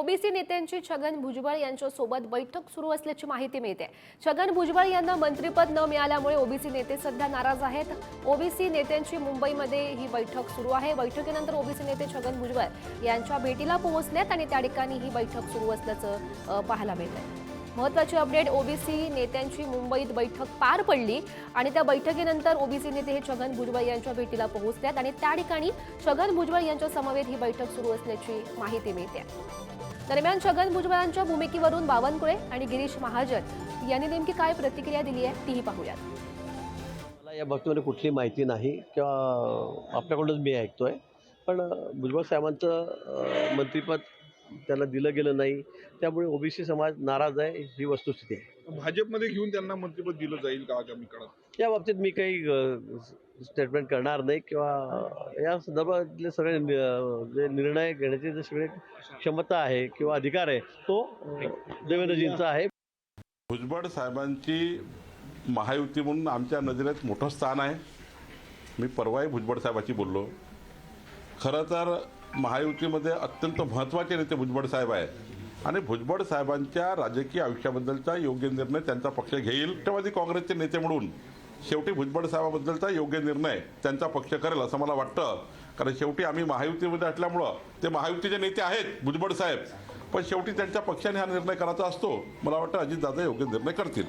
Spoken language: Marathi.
ओबीसी नेत्यांची छगन भुजबळ यांच्यासोबत बैठक सुरू असल्याची माहिती मिळते। छगन भुजबळ यांना मंत्रिपद न मिळाल्यामुळे ओबीसी नेते सध्या नाराज आहेत। ओबीसी नेत्यांची मुंबईमध्ये ही बैठक सुरू आहे। बैठकीनंतर ओबीसी नेते छगन भुजबळ यांच्या भेटीला पोहोचलेत आणि त्या ठिकाणी ही बैठक सुरू असल्याचं पाहायला मिळतंय। महत्त्वाची अपडेट, ओबीसी नेत्यांची मुंबईत बैठक पार पडली आणि त्या बैठकीनंतर ओबीसी नेते हे छगन भुजबळ यांच्या भेटीला पोहोचलेत आणि त्या ठिकाणी छगन भुजबळ यांच्या समवेत ही बैठक सुरू असल्याची माहिती मिळते। दरम्यान छगन भुजबळांच्या भूमिकेवरून बावनकुळे आणि गिरीश महाजन यांनी नेमकी काय प्रतिक्रिया दिली आहे तीही पाहूयात। मला या बाबतीमध्ये कुठली माहिती नाही किंवा आपल्याकडूनच मी ऐकतोय, पण भुजबळ साहेबांचं मंत्रिपद त्यांना दिलं गेलं नाही, त्यामुळे ओबीसी समाज नाराज आहे, ही वस्तुस्थिती आहे। भाजपमध्ये घेऊन त्यांना मंत्रिपद दिलं जाईल का आगामी काळात? या बाबतीत मी काही स्टेटमेंट करणार नाही किंवा या संदर्भातले सगळे जे निर्णय घेण्याची जे सगळे क्षमता आहे किंवा अधिकार आहे तो देवेंद्रजींचा आहे। भुजबळ साहेबांची महायुती म्हणून आमच्या नजरेत मोठं स्थान आहे। मी परवाही भुजबळ साहेबांची बोललो। खरं तर महायुतीमध्ये अत्यंत महत्त्वाचे नेते भुजबळ साहेब आहेत आणि भुजबळ साहेबांच्या राजकीय आयुष्याबद्दलचा योग्य निर्णय त्यांचा पक्ष घेईल। राष्ट्रवादी काँग्रेसचे नेते म्हणून शेवटी भुजबळ साहेबाबद्दलचा योग्य निर्णय त्यांचा पक्ष करेल असं मला वाटतं, कारण शेवटी आम्ही महायुतीमध्ये असल्यामुळं ते महायुतीचे नेते आहेत भुजबळ साहेब, पण शेवटी त्यांच्या पक्षाने हा निर्णय करायचा असतो। मला वाटतं अजितदादा योग्य निर्णय करतील।